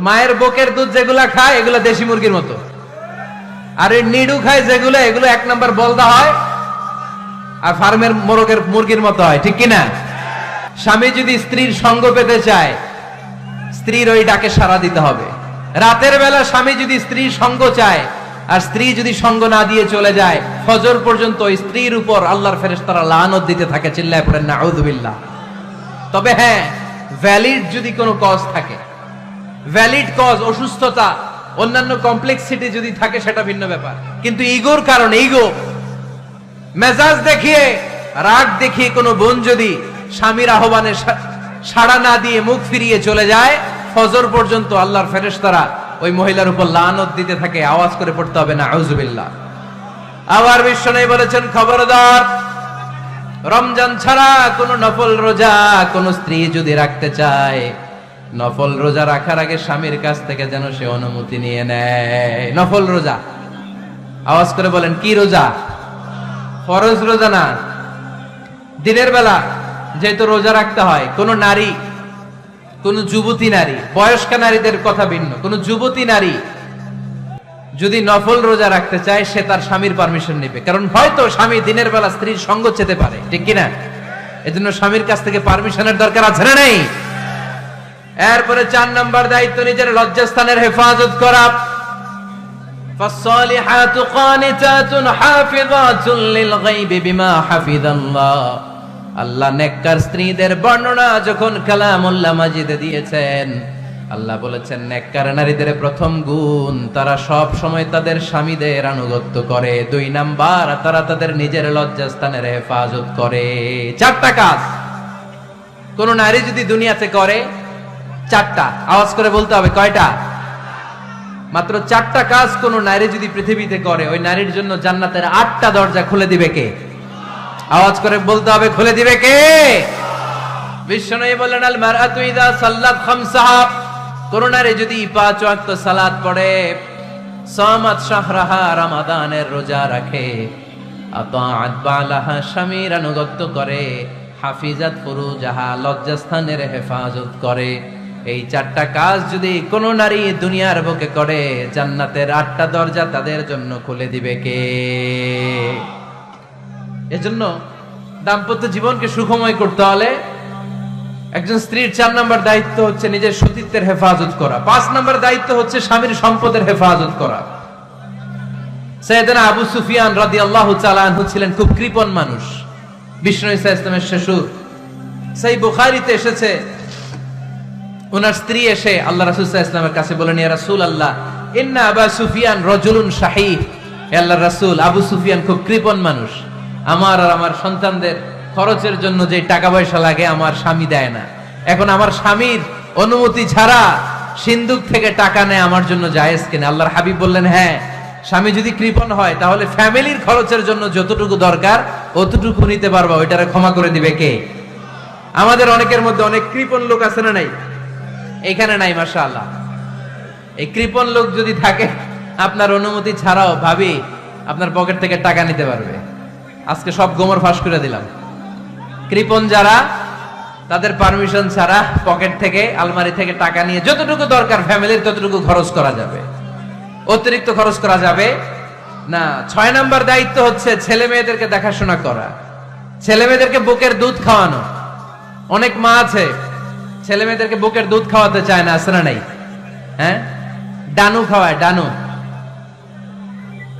মায়ের বুকের দুধ যেগুলা খায় এগুলা দেশি মুরগির মতো, আর এই নিডু খায় যেগুলো, এগুলো এক নাম্বার বলদা হয় আর ফার্মের মোরগের মুরগির মতো হয়, ঠিক কিনা? স্বামী যদি স্ত্রীর সঙ্গ পেতে চায়, স্ত্রীর ওই ডাকে সাড়া দিতে হবে। রাতের বেলা স্বামী যদি স্ত্রীর সঙ্গ চায় আর স্ত্রী যদি সঙ্গ না দিয়ে চলে যায়, ফজর পর্যন্ত ওই স্ত্রীর উপর আল্লাহর ফেরেশতারা লানত দিতে থাকে, চিল্লায় পড়েন নাউযুবিল্লাহ। তবে হ্যাঁ, ভ্যালিড যদি কোনো কজ থাকে, ভ্যালিড কজ, অসুস্থতা, অন্যান্য কমপ্লেক্সিটি যদি থাকে সেটা ভিন্ন ব্যাপার। কিন্তু ইগোর কারণে, ইগো, মেজাজ দেখিয়ে, রাগ দেখিয়ে কোনো বোন যদি স্বামীর আহ্বানে সাড়া না দিয়ে মুখ ফিরিয়ে চলে যায়, ফজর পর্যন্ত আল্লাহর ফেরেশতারা ওই মহিলার উপর লানত দিতে থাকে। আওয়াজ করে পড়তে হবে নাউযুবিল্লাহ। আবার বিশ্বনবী বলেছেন, খবরদার, রমজান ছাড়া কোন নফল রোজা কোন স্ত্রী যদি রাখতে চায়, নফল রোজা রাখার আগে স্বামীর কাছ থেকে যেন সে অনুমতি নিয়ে নেয়। নফল রোজা, আওয়াজ করে বলেন কি রোজা? ফরজ রোজা না। দিনের বেলা যেহেতু রোজা রাখতে হয়, কোন নারী, কোন যুবতী নারী, বয়স্কা নারীদের কথা ভিন্ন, কোন যুবতী নারী যদি নফল রোজা রাখতে চায়, সে তার স্বামীর পারমিশন নেবে। কারণ হয়তো স্বামী দিনের বেলা স্ত্রীর সঙ্গ চেতে পারে, ঠিক কিনা? এজন্য স্বামীর কাছ থেকে পারমিশনের দরকার আছে না নেই? এরপরে 4 নাম্বার দায়িত্ব, নিজের লজ্জাস্থানের হেফাজত করা। ফাসসালিহাতু কানিতাতুন হাফিযাতুন লিল গায়বি বিমা হাফিজাল্লাহ। আল্লাহ নেককার স্ত্রীদের বর্ণনা যখন কালামুল্লাহ মাজিদে দিয়েছেন, আল্লাহ বলেছেন নেককার নারীদের প্রথম গুণ, তারা সব সময় তাদের স্বামীদের আনুগত্য করে। 2 নাম্বার, তারা তাদের নিজের লজ্জাস্থানের হেফাজত করে। 4টা কাজ কোন নারী যদি দুনিয়াতে করে, 4টা, আওয়াজ করে বলতে হবে কয়টা? মাত্র 4টা কাজ কোন নারী যদি পৃথিবীতে করে, ওই নারীর জন্য জান্নাতের 8টা দরজা খুলে দিবে কে? আওয়াজ করে বলতে হবে, খুলে দিবে কে? বিশ্বনবী বললেন, আল মারআতু ইযা সাল্লাত খামসাহা, কোন নারী যদি 5 ওয়াক্ত সালাত পড়ে, সামাত শাহরাহা, রমাদানের রোজা রাখে, আতাআত বালাহা, স্বামীর আনুগত্য করে, হাফিজাত ফুরুজাহা, লজ্জাস্থানের হেফাজত করে, এই 4টা কাজ যদি কোন নারী দুনিয়ার বুকে করে, জান্নাতের 8টা দরজা তাদের জন্য খুলে দিবে কে? এজন্য দাম্পত্য জীবনকে সুখময় করতে হলে একজন স্ত্রীর 4 নাম্বার দায়িত্ব হচ্ছে নিজের সতীত্বের হেফাজত করা। 5 নাম্বার দায়িত্ব হচ্ছে স্বামীর সম্পদের হেফাজত করা। সাইয়েদনা আবু সুফিয়ান রাদিয়াল্লাহু তাআলা আনহু ছিলেন খুব কৃপণ মানুষ, বিষ্ণু ইসা ইসলামের শ্বশুর। সেই বুখারীতে এসেছে, ওনার স্ত্রী এসে আল্লাহ রাসূল সাল্লাল্লাহু আলাইহি ওয়াসাল্লামের কাছে বলেন, ইয়া রাসূলুল্লাহ, ইন্না আবা সুফিয়ান রাজুলুন শাহীহ। হে আল্লাহর রাসূল, আবু সুফিয়ান খুব কৃপণ মানুষ, আমার আর আমার সন্তানদের খরচের জন্য যে টাকা পয়সা লাগে আমার স্বামী দেয় না। এখন আমার স্বামীর অনুমতি ছাড়া সিন্ধুক থেকে টাকা নেয় আমার জন্য জায়েজ কিনা? আল্লাহর হাবিব বললেন, হ্যাঁ, স্বামী যদি কৃপণ হয় তাহলে ফ্যামিলির খরচের জন্য যতটুকু দরকার অতটুকু নিতে পারবা, ওইটারে ক্ষমা করে দিবে কে? আমাদের অনেকের মধ্যে অনেক কৃপণ লোক আছে না নাই? এখানে নাই, মাশাআল্লাহ। এই কৃপণ লোক যদি থাকে, আপনার অনুমতি ছাড়াও ভাবি আপনার পকেট থেকে টাকা নিতে পারবে। আজকে সব গোমর ফাঁস করে দিলাম। কৃপণ যারা, তাদের পারমিশন ছাড়া পকেট থেকে, আলমারি থেকে টাকা নিয়ে যতটুকু দরকার ফ্যামিলির ততটুকু খরচ করা যাবে, অতিরিক্ত খরচ করা যাবে না। 6 নাম্বার দায়িত্ব হচ্ছে ছেলে মেয়েদেরকে দেখাশোনা করা, ছেলে মেয়েদেরকে বুকের দুধ খাওয়ানো। অনেক মা আছে ছেলে মেয়েদেরকে বুকের দুধ খাওয়াতে চায় না, আছে না নাই? হ্যাঁ, ডানু খাওয়ায়, ডানু।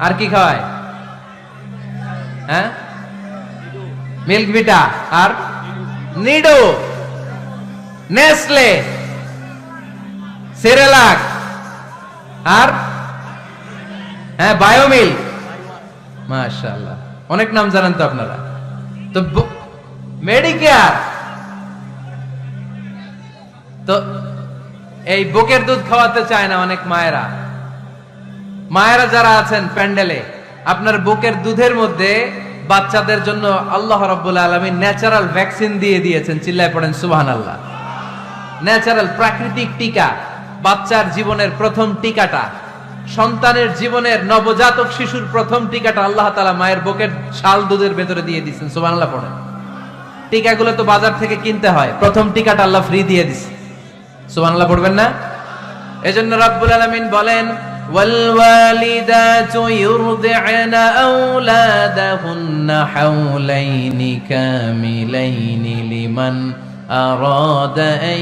আর কি খাওয়ায়? হ্যাঁ, মিল্ক ভিটা আর নিডো, নেসলে, সেরেলাক আর হ্যাঁ বায়োমিল্ক। মাশাআল্লাহ, অনেক নাম জানেন তো আপনারা। তো মেডিকেয়ার, তো এই বুকের দুধ খাওয়াতে চায় না অনেক মায়েরা। মায়েরা যারা আছেন প্যান্ডেলে, আপনার বুকের দুধের মধ্যে বাচ্চাদের জন্য আল্লাহ রাব্বুল আলামিন ন্যাচারাল ভ্যাকসিন দিয়ে দিয়েছেন, চিল্লায় পড়েন সুবহানাল্লাহ। ন্যাচারাল, প্রাকৃতিক টিকা, বাচ্চার জীবনের প্রথম টিকাটা, সন্তানের জীবনের নবজাতক শিশুর প্রথম টিকাটা আল্লাহ তাআলা মায়ের বুকের শাল দুধের ভেতরে দিয়ে দিয়েছেন, সুবহানাল্লাহ পড়েন। টিকাগুলো তো বাজার থেকে কিনতে হয়, প্রথম টিকাটা আল্লাহ ফ্রি দিয়ে দিয়েছে, সুবহানাল্লাহ পড়বেন না? এজন্য রব্বুল আলামিন বলেন والوالدات يرضعن أولادهن حولين كاملين لمن أراد أن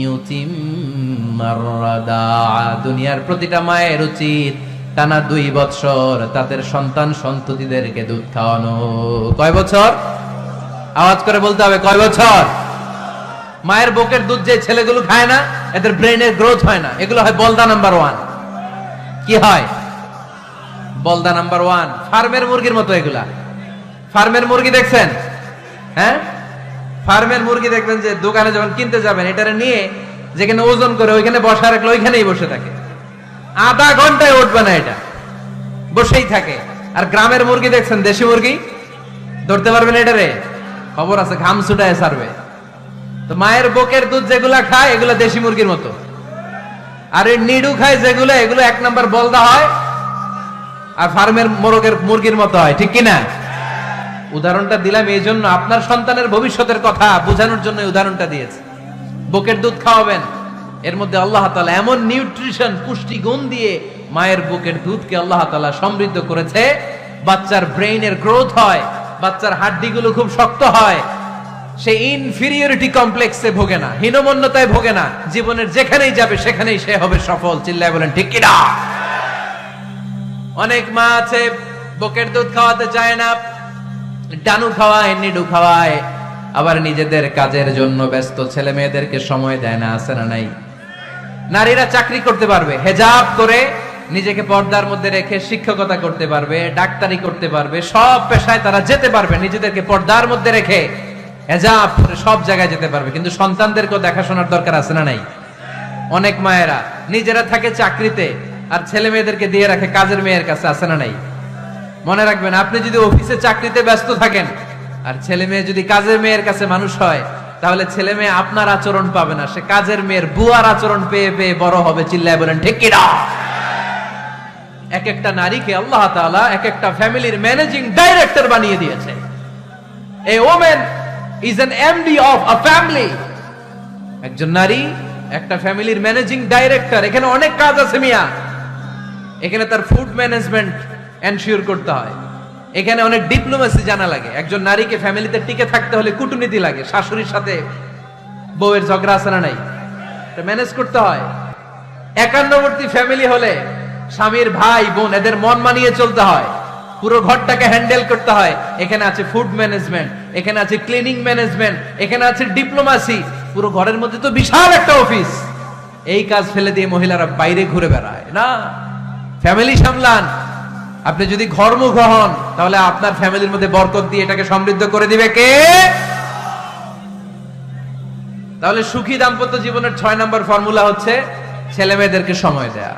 يتم الرضاعة দুনিয়ার প্রতিটা মায়ের উচিত টানা 2 বছর তাদের সন্তান সন্ততিদেরকে দুধ খাওয়ানো। কয় বছর? আওয়াজ করে বলতে হবে, কয় বছর? মায়ের বুকের দুধ যে ছেলেগুলো খায় না, এদের ব্রেনের গ্রোথ হয় না, এগুলো হয় বলদা নাম্বার 1। কি হয়? বলদা নাম্বার 1। ফার্মের মুরগির মতো এগুলা। ফার্মের মুরগি দেখছেন? হ্যাঁ, ফার্মের মুরগি দেখবেন যে দোকানে যখন কিনতে যাবেন, এটারে নিয়ে যেখানে ওজন করে ওইখানে বসা রাখলে ওইখানেই বসে থাকে, আধা ঘন্টায় উঠবে না, এটা বসেই থাকে। আর গ্রামের মুরগি দেখছেন, দেশি মুরগি, ধরতে পারবেন এটারে? খবর আছে, ঘাম ছুটায় ছাড়বে। তো মায়ের বুকের দুধ যেগুলা খায় এগুলা দেশি মুরগির মতো, আর এই নিডু খায় যেগুলো, এগুলো 1 নাম্বার বলদা হয়, আর ফার্মের মোরগের মুরগির মতো হয়। ঠিক কিনা? উদাহরণটা দিলাম এই জন্য, আপনার সন্তানের ভবিষ্যতের কথা বোঝানোর জন্য উদাহরণটা দিয়েছে। বুকের দুধ খাওয়াবেন, এর মধ্যে আল্লাহ তাআলা এমন নিউট্রিশন, পুষ্টি গুণ দিয়ে মায়ের বুকের দুধকে আল্লাহ তাআলা সমৃদ্ধ করেছে, বাচ্চার ব্রেইনের গ্রোথ হয়, বাচ্চার হাড্ডিগুলো খুব শক্ত হয়, সে ইনফিরিয়রিটি কমপ্লেক্সে ভোগে না, হীনমন্যতায় ভোগে না, জীবনের যেখানেই যাবে সেখানেই সে হবে সফল। চিল্লায় বলেন ঠিক কিনা? অনেক মা আছে বুকের দুধ খাওয়াতে চায় না, ডানু খাওয়ায়, নিডু খাওয়ায়, আবার নিজেদের কাজের জন্য ব্যস্ত, ছেলে মেয়েদেরকে সময় দেয় না। আছে না নাই? নারীরা চাকরি করতে পারবে, হেজাব করে নিজেকে পর্দার মধ্যে রেখে শিক্ষকতা করতে পারবে, ডাক্তারি করতে পারবে, সব পেশায় তারা যেতে পারবে, নিজেদেরকে পর্দার মধ্যে রেখে হেজাব করে সব জায়গায় যেতে পারবে। কিন্তু সন্তানদেরকেও দেখাশোনার দরকার আছে না নাই? অনেক মায়েরা নিজেরা থাকে চাকরিতে আর ছেলে মেয়েদেরকে দিয়ে রাখে কাজের মেয়ের কাছে। আছে না নাই? মনে রাখবেন, আপনি যদি অফিসে চাকরিতে ব্যস্ত থাকেন আর ছেলে মেয়ে যদি কাজের মেয়ের কাছে মানুষ হয়, তাহলে ছেলে মেয়ে আপনার আচরণ পাবে না, সে কাজের মেয়ের বুয়ার আচরণ পেয়ে পেয়ে বড় হবে। চিল্লায় বলেন ঠিক কিনা? এক একটা নারীকে আল্লাহ তাআলা এক একটা ফ্যামিলির ম্যানেজিং ডাইরেক্টর বানিয়ে দিয়েছে। এ women is an MD of a family। একজন নারী একটা ফ্যামিলির ম্যানেজিং ডাইরেক্টর। এখানে অনেক কাজ আছে মিয়া। এখানে তার ফুড ম্যানেজমেন্ট এনশিওর করতে হয়, এখানে অনেক ডিপ্লোমেসি জানা লাগে। একজন নারীকে ফ্যামিলিতে টিকে থাকতে হলে কূটনীতি লাগে, শাশুড়ির সাথে বউয়ের ঝগড়া আছে না নাই, এটা ম্যানেজ করতে হয়। একান্নবর্তী ফ্যামিলি হলে স্বামীর ভাই বোন এদের মন মানিয়ে চলতে হয়, পুরো ঘরটাকে হ্যান্ডেল করতে হয়। এখানে আছে ফুড ম্যানেজমেন্ট, এখানে আছে ক্লিনিং ম্যানেজমেন্ট, এখানে আছে ডিপ্লোমাসি। পুরো ঘরের মধ্যে তো বিশাল একটা অফিস। এই কাজ ফেলে দিয়ে মহিলারা বাইরে ঘুরে বেড়ায় না। ফ্যামিলি সামলান। আপনি যদি ঘরমুখ হন, তাহলে আপনার ফ্যামিলির মধ্যে বরকত দিয়ে এটাকে সমৃদ্ধ করে দিবে কে? তাহলে সুখী দাম্পত্য জীবনের 6 নম্বর ফর্মুলা হচ্ছে ছেলে মেয়েদেরকে সময় দেয়া।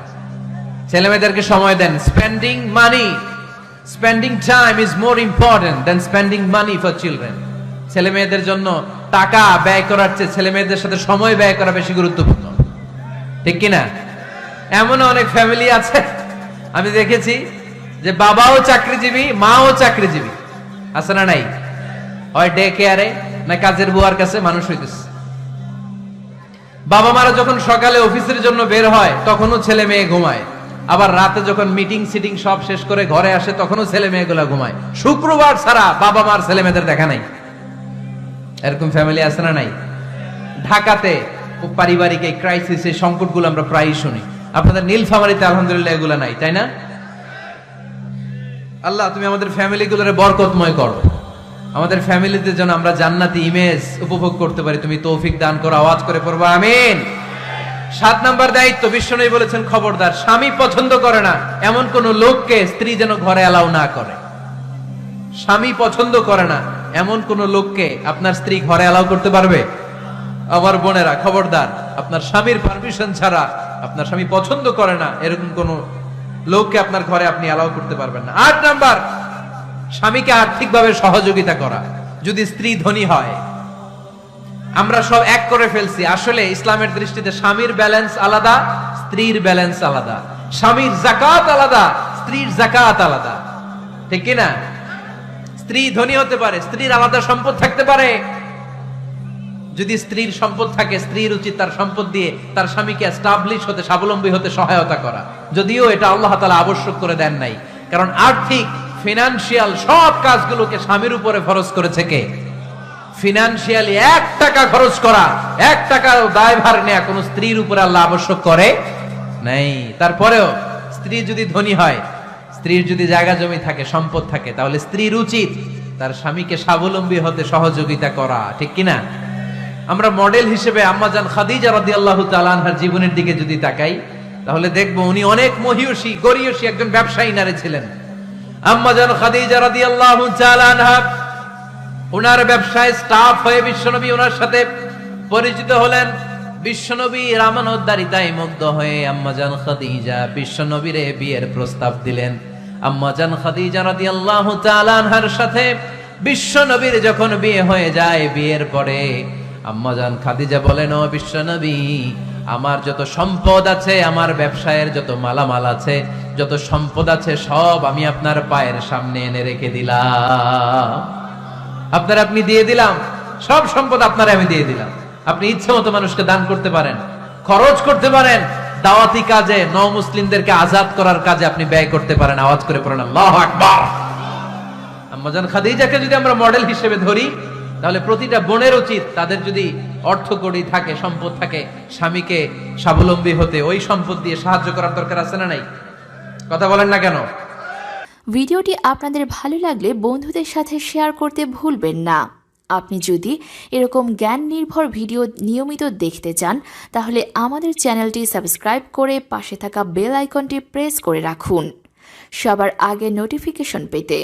ছেলে মেয়েদেরকে সময় দেন। Spending money, spending time is more important than spending money for children. ছেলে মেয়েদের জন্য টাকা ব্যয় করার চেয়ে ছেলে মেয়েদের সাথে সময় ব্যয় করা বেশি গুরুত্বপূর্ণ। ঠিক কিনা? এমন অনেক ফ্যামিলি আছে আমি দেখেছি যে বাবাও চাকরিজীবী, মাও চাকরিজীবী। আছে না নাই? হয় ডে কেয়ারে না কাজের বুয়ার কাছে মানুষ হইতেছে। বাবা মারা যখন সকালে অফিসের জন্য বের হয় তখনও ছেলে মেয়ে ঘুমায়, আবার রাতে যখন মিটিং সিটিং সব শেষ করে ঘরে আসে তখনও ছেলে মেয়েগুলা ঘুমায়। শুক্রবার ছাড়া বাবা মার ছেলে মেয়েদের দেখা নাই। এরকম ফ্যামিলি আছে না নাই? ঢাকাতে পারিবারিক এই ক্রাইসিস, এই সংকটগুলো আমরা প্রায়ই শুনি। আপনাদের নীলফামারীতে আলহামদুলিল্লাহ এগুলো নাই, তাই না? আল্লাহ তুমি আমাদের ফ্যামিলিগুলোরে বরকতময় করো, আমাদের ফ্যামিলিতে যেন আমরা জান্নাতি ইমেজ উপভোগ করতে পারি, তুমি তৌফিক দান করো। আওয়াজ করে পড়বো আমিন। 7 নাম্বার দায়িত্ব, বিশ্বনবী বলেছেন খবরদার, স্বামী পছন্দ করে না এমন কোন লোককে স্ত্রী যেন ঘরে অ্যালাউ না করে। স্বামী পছন্দ করে না এমন কোন লোককে আপনার স্ত্রী ঘরে অ্যালাউ করতে পারবে? আমার বোনেরা খবরদার, আপনার স্বামীর পারমিশন ছাড়া, আপনার স্বামী পছন্দ করে না এরকম কোন লোককে আপনার ঘরে আপনি অ্যালাউ করতে পারবেন না। 8 নাম্বার, স্বামীকে আর্থিকভাবে সহযোগিতা করা। যদি স্ত্রী ধনী হয়, আমরা সব এক করে ফেলছি, আসলে ইসলামের দৃষ্টিতে স্বামীর ব্যালেন্স আলাদা, স্ত্রীর ব্যালেন্স আলাদা। স্বামীর যাকাত আলাদা, স্ত্রীর যাকাত আলাদা। ঠিক কি না? স্ত্রী ধনী হতে পারে, স্ত্রীর আলাদা সম্পদ থাকতে পারে, যদি স্ত্রীর সম্পদ থাকে, স্ত্রীর উচিত তার সম্পদ দিয়ে তার স্বামীকে এস্টাবলিশ হতে, স্বাবলম্বী হতে সহায়তা করা। যদিও এটা আল্লাহ তাআলা আবশ্যক করে দেন নাই, কারণ আর্থিক ফিনান্সিয়াল সব কাজগুলোকে স্বামীর উপরে ফরজ করেছে কে? ফিনান্সিয়ালি 1 টাকা খরচ করা, 1 টাকা দায়ভার নেয়া কোন স্ত্রীর উপরে আল্লাহ আবশ্যক করে নাই। তারপরেও স্ত্রী যদি ধনী হয়, স্ত্রীর যদি জায়গা জমি থাকে, সম্পদ থাকে, তাহলে স্ত্রীর উচিত তার স্বামীকে স্বাবলম্বী হতে সহযোগিতা করা, ঠিক কিনা? আমরা মডেল হিসেবে আম্মাজান খাদিজা রাদিয়াল্লাহু তাআলা আনহার জীবনের দিকে যদি তাকাই, তাহলে দেখব উনি অনেক মহিয়সী, গরিয়সী একজন ব্যবসায়ী নারী ছিলেন। আম্মাজান খাদিজা রাদিয়াল্লাহু তাআলা আনহা ওনার ব্যবসায় স্টাফ হয়ে বিশ্বনবী ওনার সাথে পরিচিত হলেন। বিশ্বনবীর আমানতদারিতায় মুগ্ধ হয়ে আম্মাজান খাদিজা বিশ্বনবীরে বিয়ের প্রস্তাব দিলেন। আম্মাজান খাদিজা রাদিয়াল্লাহু তাআলা আনহার সাথে বিশ্বনবীর যখন বিয়ে হয়ে যায়, বিয়ের পরে আম্মাজান খাদিজা বলেন, ও বিশ্বনবী, আমার যত সম্পদ আছে, আমার ব্যবসায়ের যত মালামাল আছে, যত সম্পদ আছে, সব আমি আপনার পায়ের সামনে এনে রেখে দিলাম। আপনি দিয়ে দিলাম, সব সম্পদ আপনারা আমি দিয়ে দিলাম। আপনি ইচ্ছে মতো মানুষকে দান করতে পারেন, খরচ করতে পারেন, দাওয়াতি কাজে, মুসলিমদেরকে আজাদ করার কাজে আপনি ব্যয় করতে পারেন। আওয়াজ করে পড়েন আল্লাহু আকবার। আম্মাজান খাদিজাকে যদি আমরা মডেল হিসেবে ধরি, তাহলে প্রতিটা বোনের উচিত তাদের যদি অর্থকড়ি থাকে, সম্পদ থাকে, স্বামীকে স্বাবলম্বী হতে ওই সম্পদ দিয়ে সাহায্য করার দরকার আছে না নাই? কথা বলেন না কেন? ভিডিওটি আপনাদের ভালো লাগলে বন্ধুদের সাথে শেয়ার করতে ভুলবেন না। আপনি যদি এরকম জ্ঞান নির্ভর ভিডিও নিয়মিত দেখতে চান, তাহলে আমাদের চ্যানেলটি সাবস্ক্রাইব করে পাশে থাকা বেল আইকনটি প্রেস করে রাখুন সবার আগে নোটিফিকেশন পেতে।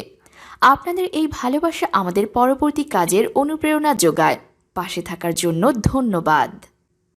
আপনাদের এই ভালোবাসা আমাদের পরবর্তী কাজের অনুপ্রেরণা যোগায়। পাশে থাকার জন্য ধন্যবাদ।